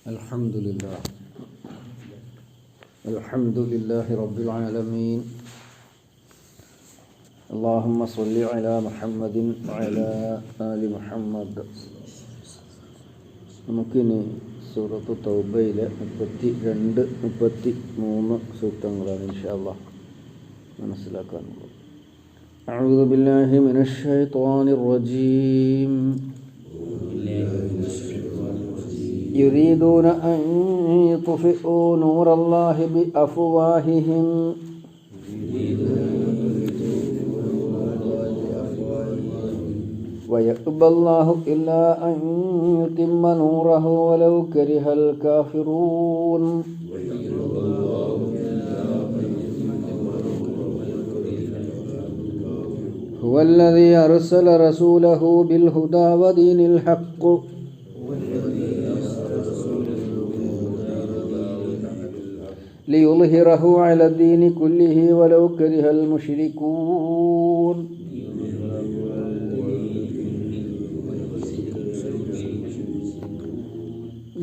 الحمد لله رب العالمين. اللهم صل على محمد وعلى آل محمد. നമുക്കിനി സൂറത്ത് തൗബയിലെ 32-33 സൂക്തങ്ങളാണ് ഇൻഷാ അല്ലാഹ് മനസ്സിലാക്കാനുള്ളത്. أعوذ بالله من الشيطان الرجيم. يريدون أن يطفئوا نور الله بأفواههم ويأبى الله إلا أن يتم نوره ولو كره الكافرون. هو الذي أرسل رسوله بالهدى ودين الحق ليظهره على الدين كله ولو كره المشركون.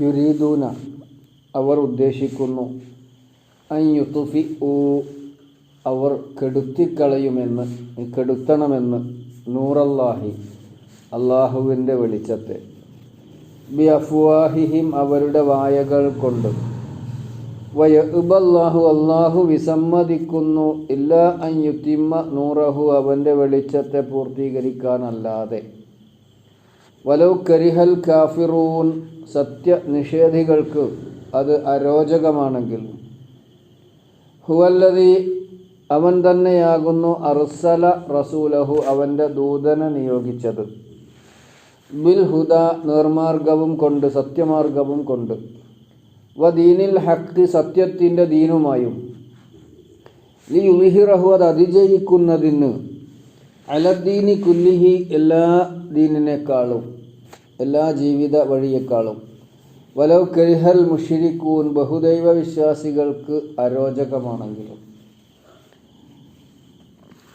യുരീദൂന അവർ ഉദ്ദേശിക്കുന്നു, അൻ യുത്ഫിഉ അവർ കെടുത്തിക്കളയുമെന്ന്, കെടുത്തണമെന്ന്, നൂറല്ലാഹി അള്ളാഹുവിൻ്റെ വെളിച്ചത്തെ, ബി അഫ്വാഹിഹിം അവരുടെ വായകൾ കൊണ്ട്, വയഅ്ബല്ലാഹു അല്ലാഹു വിസമ്മതിക്കുന്നു, ഇല്ലാ അൻ യുതിമ്മ നൂറഹു അവൻ്റെ വെളിച്ചത്തെ പൂർത്തീകരിക്കാനല്ലാതെ, വലൗ കരിഹൽ കാഫിറൂൻ സത്യനിഷേധികൾക്ക് അത് അരോചകമാണെങ്കിൽ, ഹുവല്ലദീ അവൻ തന്നെയാകുന്നു, അർസല റസൂലഹു അവൻ്റെ ദൂതനെ നിയോഗിച്ചത്, ബിൽ ഹുദ നേർമാർഗവും കൊണ്ട്, സത്യമാർഗവും കൊണ്ട്, വദീനിൽ ഹഖ് സത്യത്തിൻ്റെ ദീനുമായും, ലിയുളിഹിറഹു അത് അതിജയിക്കുന്നതിന്, അലദ്ദീനി കുല്ലിഹി എല്ലാ ദീനിനേക്കാളും, എല്ലാ ജീവിത വഴിയേക്കാളും, വലൗ കരിഹൽ മുശ്രിക്കൂൻ ബഹുദൈവ വിശ്വാസികൾക്ക് അരോചകമാണെങ്കിലും.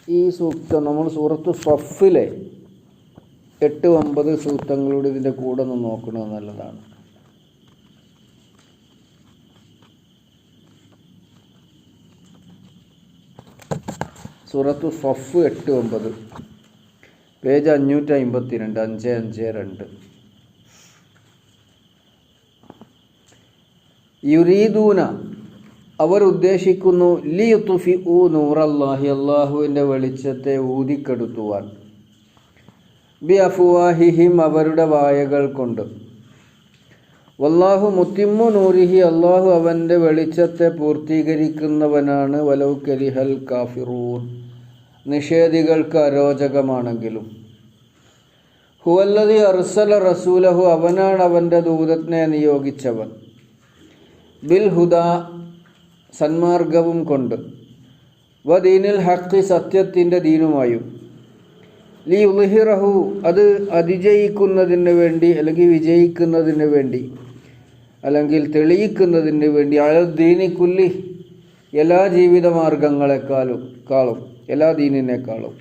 ഈ സൂക്തം നമ്മൾ സൂറത്തു സഫിലെ 8-9 സൂക്തങ്ങളുടെ ഇതിൻ്റെ കൂടെ ഒന്ന് നോക്കുന്നത് നല്ലതാണ്. സൂറത്തു സഫ് 8-9 പേജ് 552 552. യുരീദൂന അവർ ഉദ്ദേശിക്കുന്നു, ലിയുത്ഫിഉ നൂറല്ലാഹി അല്ലാഹുവിൻ്റെ വെളിച്ചത്തെ ഊതിക്കെടുത്തുവാൻ, ബി അഫ്വാഹിഹിം അവരുടെ വായകൾ കൊണ്ട്, വല്ലാഹു മുത്തിമ്മു നൂരിഹി അല്ലാഹു അവൻ്റെ വെളിച്ചത്തെ പൂർത്തീകരിക്കുന്നവനാണ്, വലൗ കരിഹൽ കാഫിറൂൻ നിഷേധികൾക്ക് അരോചകമാണെങ്കിലും. ഹുവല്ലദീ അർസല റസൂലഹു അവനാണ് അവൻ്റെ ദൂതനെ നിയോഗിച്ചവൻ, ബിൽ ഹുദ സന്മാർഗവും കൊണ്ട്, വദീനിൽ ഹഖ് സത്യത്തിൻ്റെ ദീനുമായും, ലിയുളിഹിറഹു അത് അതിജയിക്കുന്നതിന് വേണ്ടി, അല്ലെങ്കിൽ വിജയിക്കുന്നതിന് വേണ്ടി, അല്ലെങ്കിൽ തെളിയിക്കുന്നതിന് വേണ്ടി, അലദ്ദീനി കുല്ലി എല്ലാ ജീവിതമാർഗങ്ങളെക്കാളും എല്ലാ ദീനിനേക്കാളും,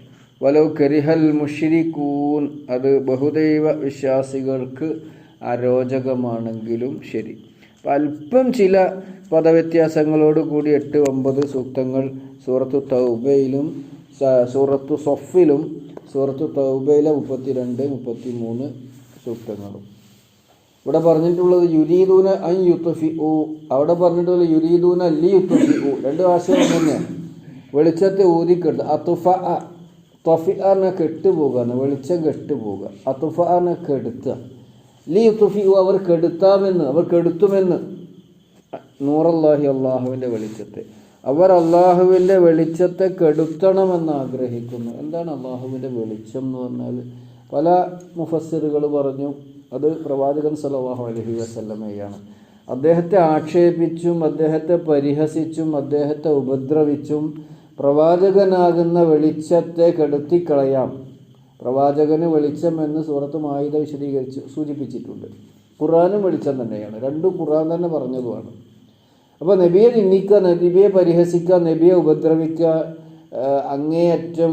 വലൗ കരിഹൽ മുശ്രിക്കൂൻ അത് ബഹുദൈവ വിശ്വാസികൾക്ക് അരോചകമാണെങ്കിലും ശരി. അല്പം ചില പദവ്യത്യാസങ്ങളോട് കൂടി 8-9 സൂക്തങ്ങൾ സൂറത്തു തൗബയിലും സൂറത്തു സഫിലും സൂറത്തു തൗബയിലെ 32-33 സൂക്തങ്ങളും. ഇവിടെ പറഞ്ഞിട്ടുള്ളത് യുരീദൂന അൻ യുത്ഫിഉ, അവിടെ പറഞ്ഞിട്ടുള്ളത് യുരീദൂന ലി യുത്ഫിഉ. രണ്ട് ആശയം തന്നെയാണ്. വെളിച്ചത്തെ ഊതിക്കെട്ട്, ത്വഫിഅ കെട്ടുപോകാണ്, വെളിച്ചം കെട്ടുപോകുക, അത്ഫഅ കെടുത്തുക, ലി യുത്ഫിഉ അവർ കെടുത്താമെന്ന്, അവർ കെടുത്തുമെന്ന്, നൂറല്ലാഹി അള്ളാഹുവിൻ്റെ വെളിച്ചത്തെ, അവർ അള്ളാഹുവിൻ്റെ വെളിച്ചത്തെ കെടുത്തണമെന്ന് ആഗ്രഹിക്കുന്നു. എന്താണ് അള്ളാഹുവിൻ്റെ വെളിച്ചം എന്ന് പറഞ്ഞാൽ? പല മുഫസ്സിറുകൾ പറഞ്ഞു അത് പ്രവാചകൻ സല്ലല്ലാഹു അലൈഹി വസല്ലമയാണ്. അദ്ദേഹത്തെ ആക്ഷേപിച്ചും അദ്ദേഹത്തെ പരിഹസിച്ചും അദ്ദേഹത്തെ ഉപദ്രവിച്ചും പ്രവാചകനാകുന്ന വെളിച്ചത്തെ കെടുത്തിക്കളയാം. പ്രവാചകന് വെളിച്ചം എന്ന് സൂറത്ത് മാഇദ സൂചിപ്പിച്ചിട്ടുണ്ട്. ഖുർആനും വെളിച്ചം തന്നെയാണ്, രണ്ടും ഖുർആൻ തന്നെ പറഞ്ഞതുമാണ്. അപ്പോൾ നബിയെ നിന്ദിക്കുക, നബിയെ പരിഹസിക്കുക, നബിയെ ഉപദ്രവിക്കുക, അങ്ങേയറ്റം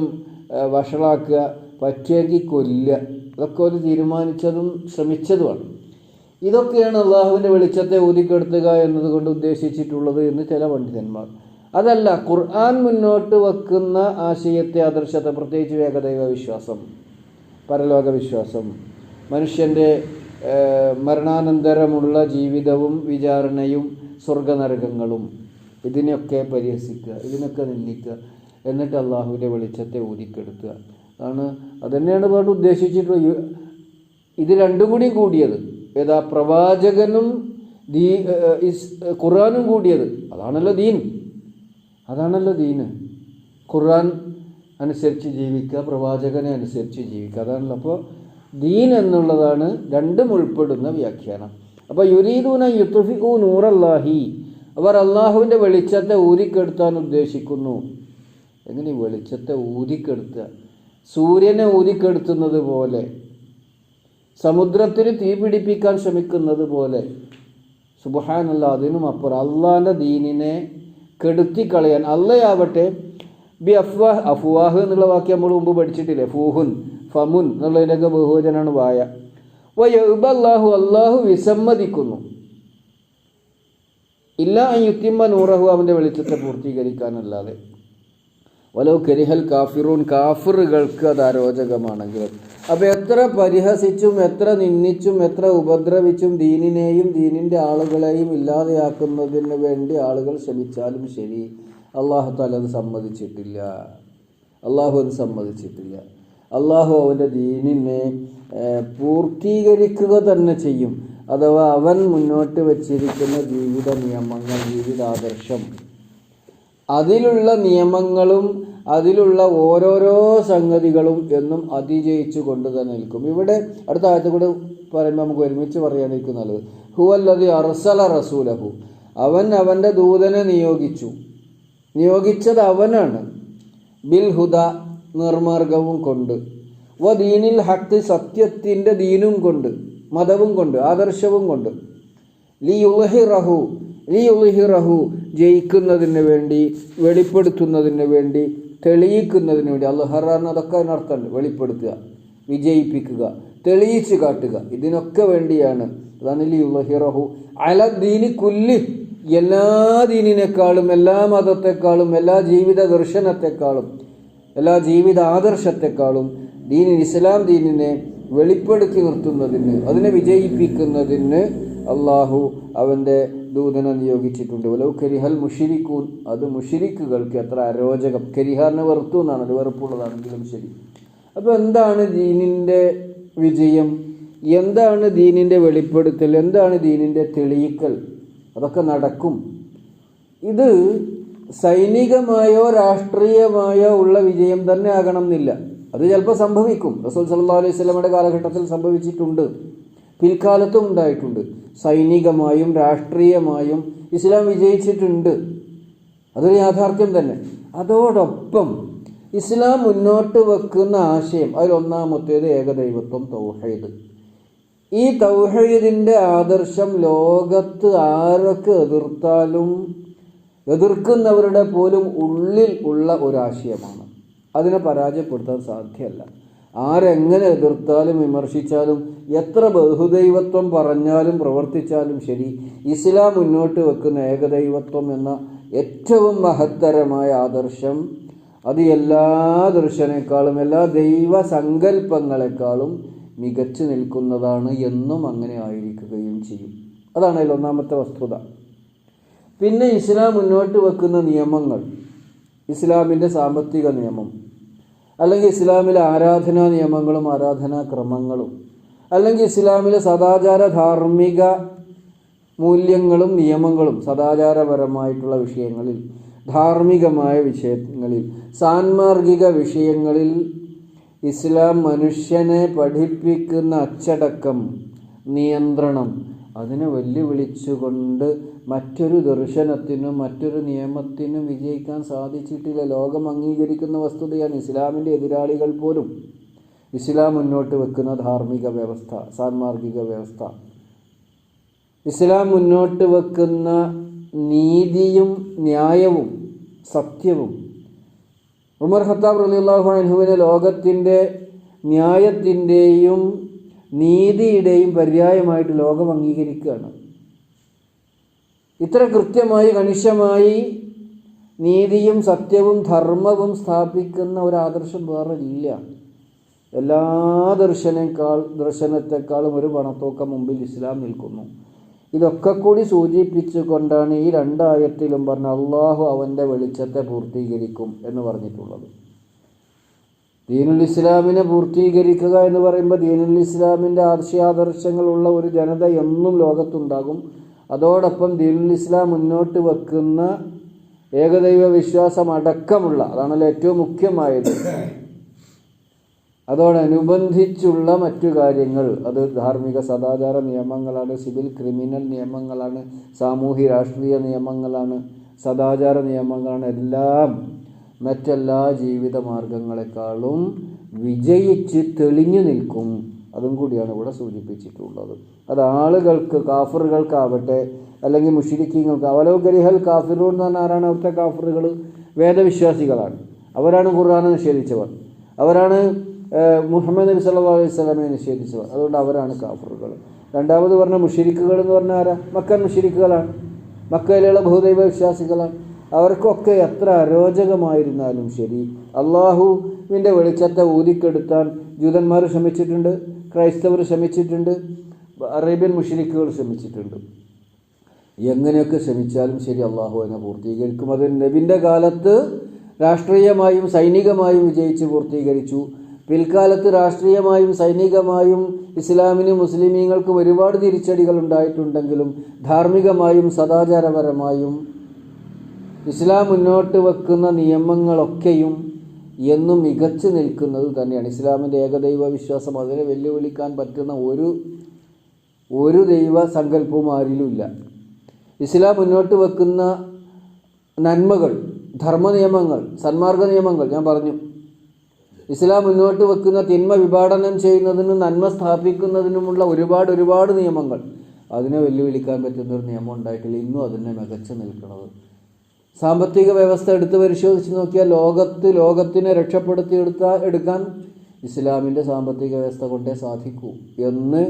വഷളാക്കുക, പറ്റിയെങ്കിൽ കൊല്ലുക, അതൊക്കെ ഒരു തീരുമാനിച്ചതും ശ്രമിച്ചതുമാണ്. ഇതൊക്കെയാണ് അള്ളാഹുവിൻ്റെ വെളിച്ചത്തെ ഊതിക്കെടുത്തുക എന്നതുകൊണ്ട് ഉദ്ദേശിച്ചിട്ടുള്ളത് എന്ന് ചില പണ്ഡിതന്മാർ. അതല്ല, ഖുർആൻ മുന്നോട്ട് വെക്കുന്ന ആശയത്തെ, ആദർശത്തെ, പ്രത്യേകിച്ച് ഏകദൈവ വിശ്വാസം, പരലോക വിശ്വാസം, മനുഷ്യൻ്റെ മരണാനന്തരമുള്ള ജീവിതവും വിചാരണയും സ്വർഗനരകങ്ങളും, ഇതിനെയൊക്കെ പരിഹസിക്കുക, ഇതിനൊക്കെ നിന്ദിക്കുക, എന്നിട്ട് അള്ളാഹുവിൻ്റെ വെളിച്ചത്തെ ഊതിക്കെടുത്തുക. അതുതന്നെയാണ് പാട്ട് ഉദ്ദേശിച്ചിട്ടുള്ളത്. ഇത് രണ്ടും കൂടി കൂടിയത് ഏതാ? പ്രവാചകനും ഖുർആനും കൂടിയത്. അതാണല്ലോ ദീന്. ഖുർആൻ അനുസരിച്ച് ജീവിക്കുക, പ്രവാചകനെ അനുസരിച്ച് ജീവിക്കുക, അതാണല്ലോ. അപ്പോൾ ദീൻ എന്നുള്ളതാണ് രണ്ടും ഉൾപ്പെടുന്ന വ്യാഖ്യാനം. അപ്പോൾ യുരീദൂന യുത്ഫിഉ നൂറല്ലാഹി, അവർ അള്ളാഹുവിൻ്റെ വെളിച്ചത്തെ ഊതിക്കെടുത്താൻ ഉദ്ദേശിക്കുന്നു. എങ്ങനെ വെളിച്ചത്തെ ഊതിക്കെടുത്തുക? സൂര്യനെ ഊതിക്കെടുത്തുന്നത് പോലെ, സമുദ്രത്തിന് തീ പിടിപ്പിക്കാൻ ശ്രമിക്കുന്നത് പോലെ. സുബ്ഹാനല്ലാഹ്, അതിനും അപ്പുറം അള്ളാഹിൻ്റെ ദീനിനെ കെടുത്തിക്കളയാൻ. അള്ളയാവട്ടെ ബി അഫ്വാഹ് എന്നുള്ള വാക്യം നമ്മൾ മുമ്പ് പഠിച്ചിട്ടില്ലേ? ഫൂഹുൻ, ഫമുൻ എന്നുള്ളതിൻ്റെയൊക്കെ ബഹുവചനാണ് വായ. വയഅ്ബല്ലാഹു, അള്ളാഹു വിസമ്മതിക്കുന്നു. ഇല്ലാ അൻ യുത്തിമ്മ നൂറഹു, അവൻ്റെ വെളിച്ചത്തെ പൂർത്തീകരിക്കാനല്ലാതെ. വലൗ കരിഹൽ കാഫിറൂൻ, കാഫിറുകൾക്ക് അത് അരോചകമാണെങ്കിലും. അപ്പോൾ എത്ര പരിഹസിച്ചും എത്ര നിന്ദിച്ചും എത്ര ഉപദ്രവിച്ചും ദീനിനെയും ദീനിൻ്റെ ആളുകളെയും ഇല്ലാതെയാക്കുന്നതിന് വേണ്ടി ആളുകൾ ശ്രമിച്ചാലും ശരി, അള്ളാഹു തആല അത് സമ്മതിച്ചിട്ടില്ല. അള്ളാഹു അവൻ്റെ ദീനിനെ പൂർത്തീകരിക്കുക തന്നെ ചെയ്യും. അഥവാ അവൻ മുന്നോട്ട് വച്ചിരിക്കുന്ന ജീവിത നിയമങ്ങൾ, ജീവിതാദർശം, അതിലുള്ള നിയമങ്ങളും അതിലുള്ള ഓരോരോ സംഗതികളും എന്നും അതിജയിച്ചു കൊണ്ട് തന്നെ നിൽക്കും. ഇവിടെ അടുത്ത ആയത്ത് കൂടെ പറയുമ്പോൾ നമുക്ക് ഒരുമിച്ച് പറയാനിരിക്കും നല്ലത്. ഹുവല്ലദി അർസല റസൂലഹു, അവൻ അവൻ്റെ ദൂതനെ നിയോഗിച്ചത് അവനാണ്. ബിൽ ഹുദ, നിർമാർഗവും കൊണ്ട്, വ ദീനിൽ ഹഖ്, സത്യത്തിൻ്റെ ദീനും കൊണ്ട്, മതവും കൊണ്ട്, ആദർശവും കൊണ്ട്, ലിയുളിഹിറഹു, ജയിക്കുന്നതിന് വേണ്ടി, വെളിപ്പെടുത്തുന്നതിന് വേണ്ടി, തെളിയിക്കുന്നതിന് വേണ്ടി. അൽഹറാൻ അതൊക്കെ അതിനർത്ഥമുണ്ട്. വെളിപ്പെടുത്തുക, വിജയിപ്പിക്കുക, തെളിയിച്ച് കാട്ടുക, ഇതിനൊക്കെ വേണ്ടിയാണ്. അതാണ് ലിയുളിഹിറഹു അല ദീനി കുല്ലി, എല്ലാ ദീനിനേക്കാളും, എല്ലാ മതത്തെക്കാളും, എല്ലാ ജീവിത ദർശനത്തെക്കാളും, എല്ലാ ജീവിത ആദർശത്തെക്കാളും ഇസ്ലാം ദീനിനെ വെളിപ്പെടുത്തി നിർത്തുന്നതിന്, അതിനെ വിജയിപ്പിക്കുന്നതിന് അള്ളാഹു അവൻ്റെ ദൂതനെ നിയോഗിച്ചിട്ടുണ്ട്. വലൗ കരിഹൽ മുശ്രിക്കൂൻ, അത് മുശ്രിക്കുകൾക്ക് എത്ര അരോചകം. കരിഹാറിനെ വെറുത്തു എന്നാണ്, അത് വെറുപ്പുള്ളതാണെങ്കിലും ശരി. അപ്പോൾ എന്താണ് ദീനിൻ്റെ വിജയം? എന്താണ് ദീനിൻ്റെ വെളിപ്പെടുത്തൽ? എന്താണ് ദീനിൻ്റെ തെളിയിക്കൽ? അതൊക്കെ നടക്കും. ഇത് സൈനികമായോ രാഷ്ട്രീയമായോ ഉള്ള വിജയം തന്നെ ആകണം എന്നില്ല. അത് ചിലപ്പോൾ സംഭവിക്കും. റസൂൽ സല്ലല്ലാഹു അലൈഹി വസല്ലമയുടെ കാലഘട്ടത്തിൽ സംഭവിച്ചിട്ടുണ്ട്, പിൽക്കാലത്തും ഉണ്ടായിട്ടുണ്ട്. സൈനികമായും രാഷ്ട്രീയമായും ഇസ്ലാം വിജയിച്ചിട്ടുണ്ട്. അതൊരു യാഥാർത്ഥ്യം തന്നെ. അതോടൊപ്പം ഇസ്ലാം മുന്നോട്ട് വെക്കുന്ന ആശയം, അതിലൊന്നാമത്തേത് ഏകദൈവത്വം, തൗഹീദ്. ഈ തൗഹീദിൻ്റെ ആദർശം ലോകത്ത് ആരൊക്കെ എതിർത്താലും, എതിർക്കുന്നവരുടെ പോലും ഉള്ളിൽ ഉള്ള ഒരാശയമാണ്. അതിനെ പരാജയപ്പെടുത്താൻ സാധ്യമല്ല. ആരെങ്ങനെ എതിർത്താലും വിമർശിച്ചാലും എത്ര ബഹുദൈവത്വം പറഞ്ഞാലും പ്രവർത്തിച്ചാലും ശരി, ഇസ്ലാം മുന്നോട്ട് വെക്കുന്ന ഏകദൈവത്വം എന്ന ഏറ്റവും മഹത്തരമായ ആദർശം, അത് എല്ലാ ദർശനേക്കാളും, എല്ലാ ദൈവ സങ്കല്പങ്ങളെക്കാളും മികച്ചു നിൽക്കുന്നതാണ്. എന്നും അങ്ങനെ ആയിരിക്കുകയും ചെയ്യും. അതാണ് അതിൽ ഒന്നാമത്തെ വസ്തുത. പിന്നെ ഇസ്ലാം മുന്നോട്ട് വെക്കുന്ന നിയമങ്ങൾ, ഇസ്ലാമിൻ്റെ സാമ്പത്തിക നിയമം, അല്ലെങ്കിൽ ഇസ്ലാമിലെ ആരാധനാ നിയമങ്ങളും ആരാധനാ ക്രമങ്ങളും, അല്ലെങ്കിൽ ഇസ്ലാമിലെ സദാചാര ധാർമ്മിക മൂല്യങ്ങളും നിയമങ്ങളും, സദാചാരപരമായിട്ടുള്ള വിഷയങ്ങളിൽ, ധാർമ്മികമായ വിഷയങ്ങളിൽ, സാൻമാർഗിക വിഷയങ്ങളിൽ ഇസ്ലാം മനുഷ്യനെ പഠിപ്പിക്കുന്ന അച്ചടക്കം, നിയന്ത്രണം, അതിനെ വെല്ലുവിളിച്ചുകൊണ്ട് മറ്റൊരു ദർശനത്തിനും മറ്റൊരു നിയമത്തിനും വിജയിക്കാൻ സാധിച്ചിട്ടില്ല. ലോകം അംഗീകരിക്കുന്ന വസ്തുതയാണ്. ഇസ്ലാമിൻ്റെ എതിരാളികൾ പോലും ഇസ്ലാം മുന്നോട്ട് വെക്കുന്ന ധാർമ്മിക വ്യവസ്ഥ, സാൻമാർഗിക വ്യവസ്ഥ, ഇസ്ലാം മുന്നോട്ട് വെക്കുന്ന നീതിയും ന്യായവും സത്യവും. ഉമർ ഖത്താബ് റളിയല്ലാഹു അൻഹുവിനെ ലോകത്തിൻ്റെ ന്യായത്തിൻ്റെയും നീതിയുടെയും പര്യായമായിട്ട് ലോകം അംഗീകരിക്കുകയാണ്. ഇത്ര കൃത്യമായി കണിശമായി നീതിയും സത്യവും ധർമ്മവും സ്ഥാപിക്കുന്ന ഒരാദർശം വേറെ ഇല്ല. എല്ലാ ദർശനത്തെക്കാളും ഒരു പണത്തോക്കം മുമ്പിൽ ഇസ്ലാം നിൽക്കുന്നു. ഇതൊക്കെ കൂടി സൂചിപ്പിച്ചുകൊണ്ടാണ് ഈ രണ്ടായത്തിലും പറഞ്ഞ അള്ളാഹു അവൻ്റെ വെളിച്ചത്തെ പൂർത്തീകരിക്കും എന്ന് പറഞ്ഞിട്ടുള്ളത്. ദീനുൽ ഇസ്ലാമിനെ പൂർത്തീകരിക്കുക എന്ന് പറയുമ്പോൾ ദീനുൽ ഇസ്ലാമിൻ്റെ ആശയാദർശങ്ങളുള്ള ഒരു ജനത എന്നും ലോകത്തുണ്ടാകും. അതോടൊപ്പം ദീനുൽ ഇസ്ലാം മുന്നോട്ട് വെക്കുന്ന ഏകദൈവ വിശ്വാസം അടക്കമുള്ള, അതാണല്ലോ ഏറ്റവും മുഖ്യമായത്, അതോടനുബന്ധിച്ചുള്ള മറ്റു കാര്യങ്ങൾ, അത് ധാർമ്മിക സദാചാര നിയമങ്ങളാണ്, സിവിൽ ക്രിമിനൽ നിയമങ്ങളാണ്, സാമൂഹ്യ രാഷ്ട്രീയ നിയമങ്ങളാണ്, സദാചാര നിയമങ്ങളാണ്, എല്ലാം മറ്റെല്ലാ ജീവിത മാർഗങ്ങളെക്കാളും വിജയിച്ച് തെളിഞ്ഞു നിൽക്കും. അതും കൂടിയാണ് ഇവിടെ സൂചിപ്പിച്ചിട്ടുള്ളത്. അത് ആളുകൾക്ക്, കാഫിറുകൾക്കാവട്ടെ അല്ലെങ്കിൽ മുശ്രിക്കീങ്ങൾക്ക്, അവലൗകരിഹൽ കാഫിറൂൻ എന്ന് പറഞ്ഞാൽ ആരാണ്? അവിടുത്തെ കാഫിറുകൾ വേദവിശ്വാസികളാണ്. അവരാണ് ഖുർആനെ നിഷേധിച്ചവർ, അവരാണ് മുഹമ്മദ് നബി സല്ലല്ലാഹു അലൈഹി വസല്ലമയെ നിഷേധിച്ചവർ. അതുകൊണ്ട് അവരാണ് കാഫിറുകൾ. രണ്ടാമത് പറഞ്ഞ മുശ്രിക്കുകൾ എന്ന് പറഞ്ഞാൽ ആരാ? മക്കൻ മുശ്രിക്കുകളാണ്, മക്കയിലുള്ള ബഹുദൈവ വിശ്വാസികളാണ്. അവർക്കൊക്കെ എത്ര അരോചകമായിരുന്നാലും ശരി, അള്ളാഹുവിൻ്റെ വെളിച്ചത്തെ ഊതിക്കെടുത്താൻ ജൂതന്മാർ ശ്രമിച്ചിട്ടുണ്ട്, ക്രൈസ്തവർ ശ്രമിച്ചിട്ടുണ്ട്, അറേബ്യൻ മുശ്രിക്കുകൾ ശ്രമിച്ചിട്ടുണ്ട്. എങ്ങനെയൊക്കെ ശ്രമിച്ചാലും ശരി, അള്ളാഹു അതിനെ പൂർത്തീകരിക്കും. അത് നബിൻ്റെ കാലത്ത് രാഷ്ട്രീയമായും സൈനികമായും വിജയിച്ച് പൂർത്തീകരിച്ചു. പിൽക്കാലത്ത് രാഷ്ട്രീയമായും സൈനികമായും ഇസ്ലാമിനും മുസ്ലിമീങ്ങൾക്കും ഒരുപാട് തിരിച്ചടികൾ ഉണ്ടായിട്ടുണ്ടെങ്കിലും ധാർമ്മികമായും സദാചാരപരമായും ഇസ്ലാം മുന്നോട്ട് വെക്കുന്ന നിയമങ്ങളൊക്കെയും എന്നും മികച്ചു നിൽക്കുന്നത് തന്നെയാണ്. ഇസ്ലാമിൻ്റെ ഏകദൈവ വിശ്വാസം, അതിനെ വെല്ലുവിളിക്കാൻ പറ്റുന്ന ഒരു ദൈവ സങ്കല്പവും ആരിലുമില്ല. ഇസ്ലാം മുന്നോട്ട് വെക്കുന്ന നന്മകൾ, ധർമ്മ നിയമങ്ങൾ, സന്മാർഗ നിയമങ്ങൾ ഞാൻ പറഞ്ഞു. ഇസ്ലാം മുന്നോട്ട് വെക്കുന്ന തിന്മ വിഭാടനം ചെയ്യുന്നതിനും നന്മ സ്ഥാപിക്കുന്നതിനുമുള്ള ഒരുപാട് നിയമങ്ങൾ, അതിനെ വെല്ലുവിളിക്കാൻ പറ്റുന്നൊരു നിയമം ഉണ്ടായിട്ടില്ല. ഇന്നും അതിനെ മികച്ചു നിൽക്കുന്നത്. സാമ്പത്തിക വ്യവസ്ഥ എടുത്ത് പരിശോധിച്ച് നോക്കിയാൽ ലോകത്തിനെ എടുക്കാൻ ഇസ്ലാമിൻ്റെ സാമ്പത്തിക വ്യവസ്ഥ കൊണ്ടേ സാധിക്കൂ എന്ന്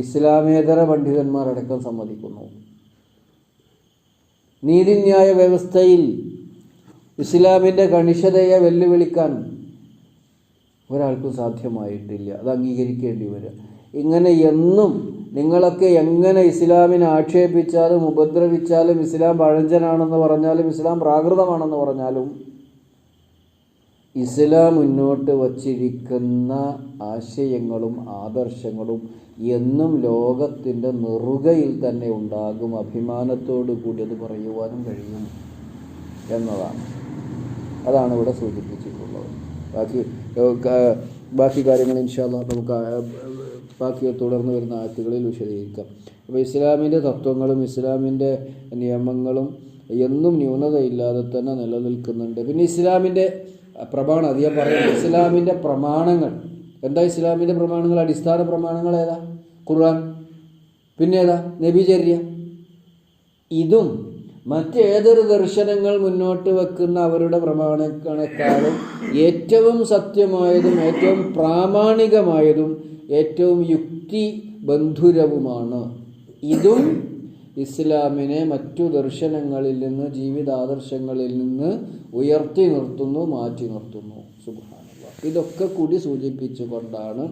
ഇസ്ലാമേതര പണ്ഡിതന്മാർ അടക്കം സമ്മതിക്കുന്നു. നീതിന്യായ വ്യവസ്ഥയിൽ ഇസ്ലാമിൻ്റെ കണിശതയെ വെല്ലുവിളിക്കാൻ ഒരാൾക്കും സാധ്യമായിട്ടില്ല. അത് അംഗീകരിക്കേണ്ടി വരിക. ഇങ്ങനെ എന്നും നിങ്ങളൊക്കെ എങ്ങനെ ഇസ്ലാമിനെ ആക്ഷേപിച്ചാലും ഉപദ്രവിച്ചാലും, ഇസ്ലാം പഴഞ്ചനാണെന്ന് പറഞ്ഞാലും, ഇസ്ലാം പ്രാകൃതമാണെന്ന് പറഞ്ഞാലും, ഇസ്ലാം മുന്നോട്ട് വച്ചിരിക്കുന്ന ആശയങ്ങളും ആദർശങ്ങളും എന്നും ലോകത്തിൻ്റെ നെറുകയിൽ തന്നെ ഉണ്ടാകും. അഭിമാനത്തോടു കൂടി അത് പറയുവാനും കഴിയും എന്നതാണ്. അതാണ് ഇവിടെ സൂചിപ്പിച്ചിട്ടുള്ളത്. ബാക്കി കാര്യങ്ങൾ ഇൻഷാ അല്ലാഹ് നമുക്ക് ബാക്കി തുടർന്ന് വരുന്ന ആയത്തുകളിൽ വിശദീകരിക്കാം. അപ്പോൾ ഇസ്ലാമിൻ്റെ തത്വങ്ങളും ഇസ്ലാമിൻ്റെ നിയമങ്ങളും എന്നും ന്യൂനതയില്ലാതെ തന്നെ നിലനിൽക്കുന്നുണ്ട്. പിന്നെ ഇസ്ലാമിൻ്റെ പ്രമാണം, അത് ഞാൻ പറയുന്നത് ഇസ്ലാമിൻ്റെ പ്രമാണങ്ങൾ എന്താ? ഇസ്ലാമിൻ്റെ പ്രമാണങ്ങൾ, അടിസ്ഥാന പ്രമാണങ്ങൾ ഏതാ? ഖുർആൻ. പിന്നെ ഏതാ? നബിചര്യ. ഇതും മറ്റേതൊരു ദർശനങ്ങൾ മുന്നോട്ട് വെക്കുന്ന അവരുടെ പ്രമാണങ്ങളെക്കാളും ഏറ്റവും സത്യമായതും ഏറ്റവും പ്രാമാണികമായതും ഏറ്റവും യുക്തിബന്ധുരവുമാണ്. ഇതും ഇസ്ലാമിനെ മറ്റു ദർശനങ്ങളിൽ നിന്ന്, ജീവിതാദർശങ്ങളിൽ നിന്ന് ഉയർത്തി നിർത്തുന്നു, മാറ്റി നിർത്തുന്നു. സുബ്ഹാനല്ലാഹ്. ഇതൊക്കെ കൂടി സൂചിപ്പിച്ചുകൊണ്ടാണ്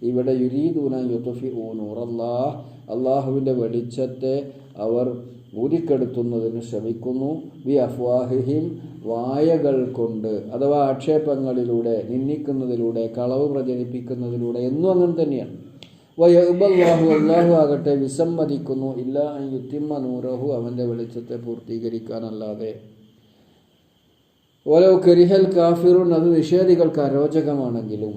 ഇവിടെ യുരീദൂന യുത്ഫിഊ നൂറല്ലാഹ്, അള്ളാഹുവിൻ്റെ വെളിച്ചത്തെ അവർ ഊതിക്കെടുത്തുന്നതിന് ശ്രമിക്കുന്നു. ബി അഫ്വാഹിഹിം, വായകൾ കൊണ്ട്, അഥവാ ആക്ഷേപങ്ങളിലൂടെ, നിന്ദിക്കുന്നതിലൂടെ, കളവ് പ്രചരിപ്പിക്കുന്നതിലൂടെ, എന്നും അങ്ങനെ തന്നെയാണ്. വയഅ്ബല്ലാഹു, അല്ലാഹു ആകട്ടെ വിസമ്മതിക്കുന്നു, ഇല്ലാ അൻ യുത്തിമ്മ നൂറഹു, അവൻ്റെ വെളിച്ചത്തെ പൂർത്തീകരിക്കാനല്ലാതെ. വലൗ കരിഹൽ കാഫിറുൻ, അത് നിഷേധികൾക്ക് അരോചകമാണെങ്കിലും.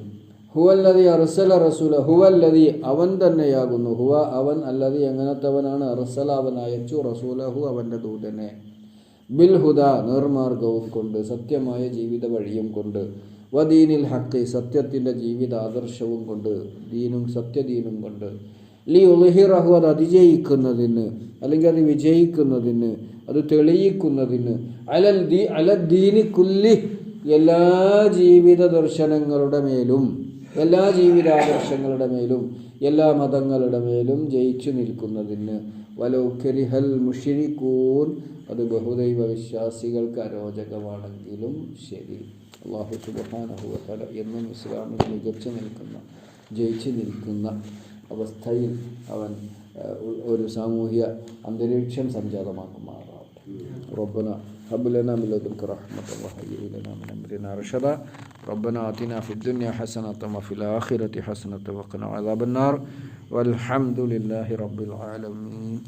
ഹുവല്ലദി അർസല റസൂല, ഹുവല്ലദി അവൻ തന്നെയാകുന്നു, ഹുവ അവൻ, അല്ലദി എങ്ങനത്തവനാണ്, അർസല അവൻ അയച്ചു, റസൂലഹു അവൻ്റെ ദൂതനെ, ബിൽ ഹുദ നേർമാർഗവും കൊണ്ട്, സത്യമായ ജീവിത വഴിയും കൊണ്ട്, വദീനിൽ ഹഖ് സത്യത്തിൻ്റെ ജീവിതാദർശവും കൊണ്ട്, ദീനും സത്യദീനും കൊണ്ട്, ലി ഉൽഹിറഹു അത് അതിജയിക്കുന്നതിന്, അല്ലെങ്കിൽ അത് വിജയിക്കുന്നതിന്, അത് തെളിയിക്കുന്നതിന്, അലദ്ദീനി കുല്ലി എല്ലാ ജീവിത ദർശനങ്ങളുടെ മേലും, എല്ലാ ജീവിതാദർശങ്ങളുടെ മേലും, എല്ലാ മതങ്ങളുടെ മേലും ജയിച്ചു നിൽക്കുന്നതിന് വലൗ കരിഹൽ മുശ്രികൂൻ, അത് ബഹുദൈവ വിശ്വാസികൾക്ക് അരോചകമാണെങ്കിലും ശരി. അല്ലാഹു സുബ്ഹാനഹു വ തആല എന്നും ഇസ്ലാമിൽ ജയിച്ചു നിൽക്കുന്ന അവസ്ഥയിൽ അവൻ ഒരു സാമൂഹ്യ അന്തരീക്ഷം സംജാതമാക്കുമാറാവട്ടെ. റബ്ബന ഹബ് ലനാ മിൻ ലദുൻക റഹ്മതൻ വഹയ്യി് ലനാ മിൻ അംരിനാ റഷദാ. റബ്ബന ആതിനാ ഫിദ്ദുനിയ ഹസനതൻ വഫിൽ ആഖിറതി ഹസനതൻ വഖിനാ അദാബന്നാർ. വൽഹംദുലില്ലാഹി റബ്ബിൽ ആലമീൻ.